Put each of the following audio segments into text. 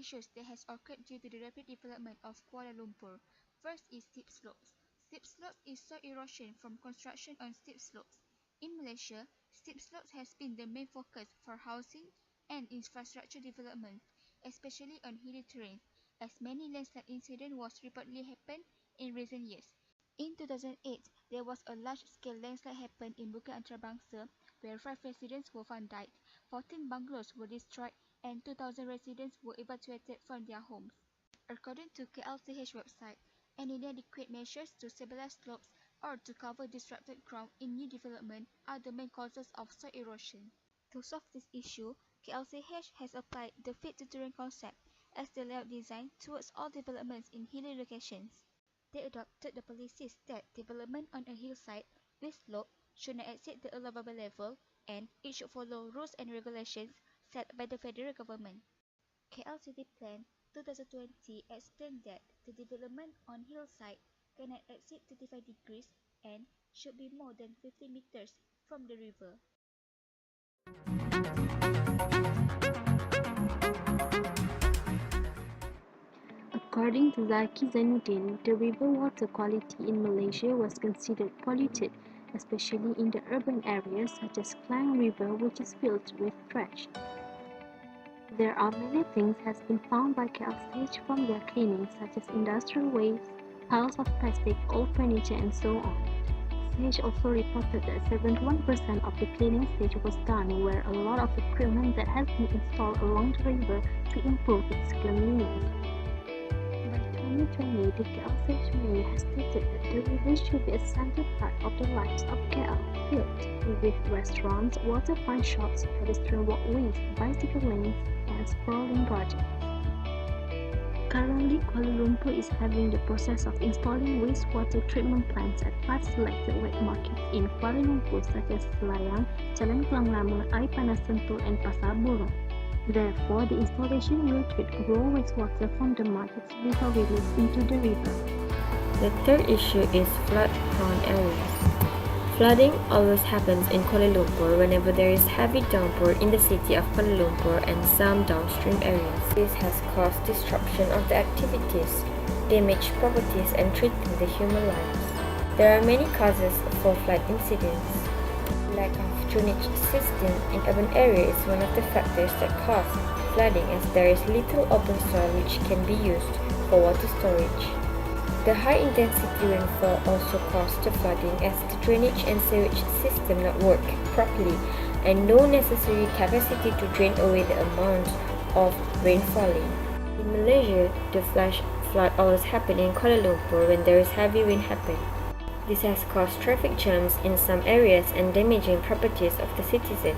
issues that has occurred due to the rapid development of Kuala Lumpur. First is steep slopes. Steep slopes is soil erosion from construction on steep slopes. In Malaysia, steep slopes has been the main focus for housing and infrastructure development, especially on hilly terrain, as many landslide incidents was reportedly happened in recent years. In 2008, there was a large-scale landslide happened in Bukit Antarabangsa, where 5 residents were found died, 14 bungalows were destroyed, and 2,000 residents were evacuated from their homes. According to KLCH website, any inadequate measures to stabilize slopes or to cover disrupted ground in new development are the main causes of soil erosion. To solve this issue, KLCH has applied the fit-to-terrain concept as the layout design towards all developments in hilly locations. They adopted the policies that development on a hillside with slope should not exceed the allowable level, and it should follow rules and regulations set by the federal government. KL City Plan 2020 explained that the development on hillside cannot exceed 35 degrees and should be more than 50 meters from the river. According to Zaki Zainuddin, the river water quality in Malaysia was considered polluted, especially in the urban areas such as Klang River, which is filled with trash. There are many things has been found by KLCH from their cleaning, such as industrial waste, piles of plastic, old furniture, and so on. KLCH also reported that 71% of the cleaning stage was done, where a lot of equipment that has been installed along the river to improve its cleanliness. By 2020, the KLCH mayor has stated that the river should be a central part of the lives of KL, filled with restaurants, waterfront shops, pedestrian walkways, bicycle lanes, and sprawling gardens. Currently, Kuala Lumpur is having the process of installing wastewater treatment plants at 5 selected wet markets in Kuala Lumpur, such as Selayang, Jalan Klang Lama, Air Panas Sentul, and Pasar Borong. Therefore, the installation will treat raw wastewater from the markets before released into the river. The third issue is flood-prone areas. Flooding always happens in Kuala Lumpur whenever there is heavy downpour in the city of Kuala Lumpur and some downstream areas. This has caused disruption of the activities, damaged properties, and threatened the human lives. There are many causes for flood incidents. Lack of drainage system in urban areas is one of the factors that cause flooding, as there is little open soil which can be used for water storage. The high-intensity rainfall also caused the flooding, as the drainage and sewage system not work properly and no necessary capacity to drain away the amount of rain falling. In Malaysia, the flash flood always happens in Kuala Lumpur when there is heavy rain happen. This has caused traffic jams in some areas and damaging properties of the citizen.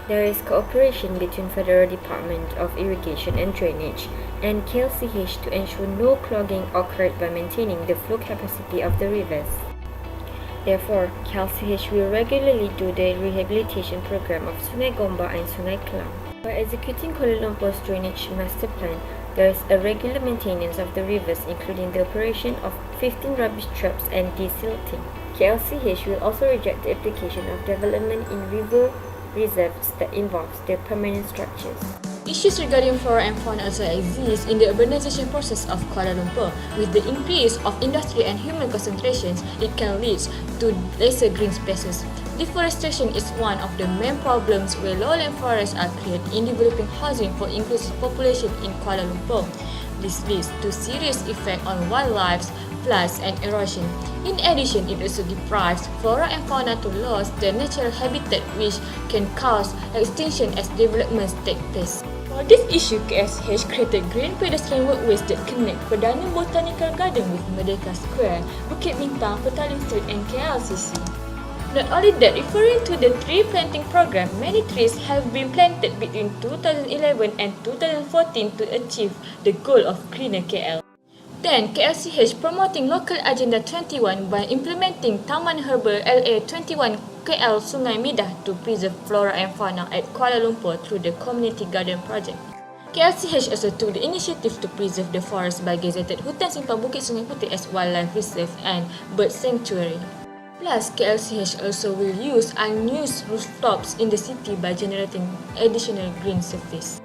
There is cooperation between Federal Department of Irrigation and Drainage and KLCH to ensure no clogging occurred by maintaining the flow capacity of the rivers. Therefore, KLCH will regularly do the rehabilitation program of Sungai Gombak and Sungai Kelang. By executing Kuala Lumpur's drainage master plan, there is a regular maintenance of the rivers, including the operation of 15 rubbish traps and desilting. KLCH will also reject the application of development in river reserves that involves the permanent structures. Issues regarding flora and fauna also exist in the urbanization process of Kuala Lumpur. With the increase of industry and human concentrations, it can lead to lesser green spaces. Deforestation is one of the main problems where lowland forests are created in developing housing for increased population in Kuala Lumpur. This leads to serious effect on wildlife, floods, and erosion. In addition, it also deprives flora and fauna to lose their natural habitat, which can cause extinction as developments take place. For this issue, KSH created green pedestrian walkways that connect Perdana Botanical Garden with Merdeka Square, Bukit Bintang, Petaling Street, and KLCC. Not only that, referring to the tree planting program, many trees have been planted between 2011 and 2014 to achieve the goal of greener KL. Then, KLCH promoting Local Agenda 21 by implementing Taman Herbal LA 21 KL Sungai Midah to preserve flora and fauna at Kuala Lumpur through the Community Garden Project. KLCH also took the initiative to preserve the forest by gazetted Hutan Simpang Bukit Sungai Putih as wildlife reserve and bird sanctuary. Plus, KLCH also will use unused rooftops in the city by generating additional green surface.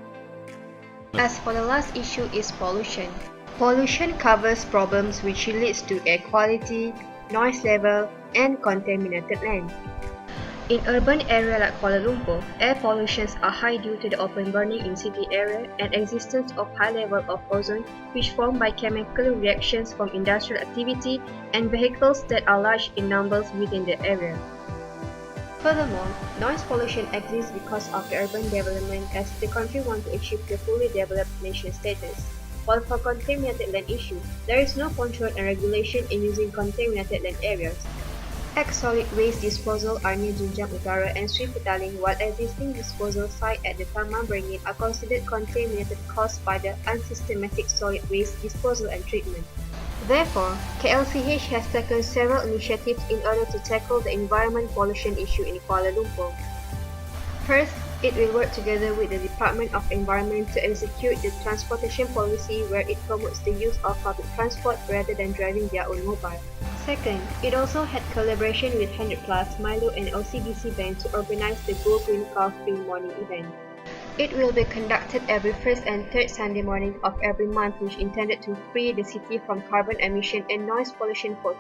As for the last issue is pollution. Pollution covers problems which leads to air quality, noise level, and contaminated land. In urban area like Kuala Lumpur, air pollutions are high due to the open burning in city area and existence of high level of ozone which formed by chemical reactions from industrial activity and vehicles that are large in numbers within the area. Furthermore, noise pollution exists because of the urban development as the country wants to achieve the fully developed nation status. While for contaminated land issue, there is no control and regulation in using contaminated land areas. Ex-solid waste disposal are near Junjang Utara and Sri Petaling, while existing disposal sites at the Taman Beringin are considered contaminated caused by the unsystematic solid waste disposal and treatment. Therefore, KLCH has taken several initiatives in order to tackle the environment pollution issue in Kuala Lumpur. First, it will work together with the Department of Environment to execute the transportation policy where it promotes the use of public transport rather than driving their own mobile. Second, it also had collaboration with 100 Plus, Milo and OCBC Bank to organize the Go Green Car Free Morning event. It will be conducted every first and third Sunday morning of every month which intended to free the city from carbon emission and noise pollution photo.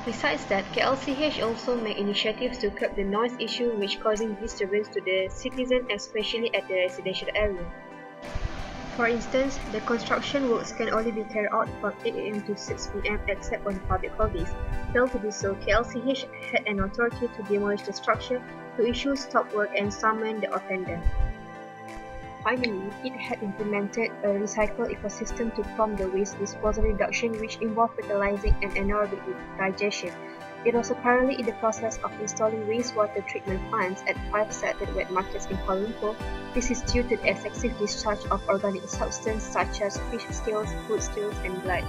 Besides that, KLCH also made initiatives to curb the noise issue which causing disturbance to the citizens especially at the residential area. For instance, the construction works can only be carried out from 8 am to 6 pm except on public holidays. Failed to do so, KLCH had an authority to demolish the structure, to issue stop work and summon the offender. Finally, it had implemented a recycle ecosystem to prompt the waste disposal reduction which involved fertilizing and anaerobic digestion. It was currently in the process of installing wastewater treatment plants at 5 selected wet markets in Kuala Lumpur. This is due to the excessive discharge of organic substances such as fish scales, food scales, and blood.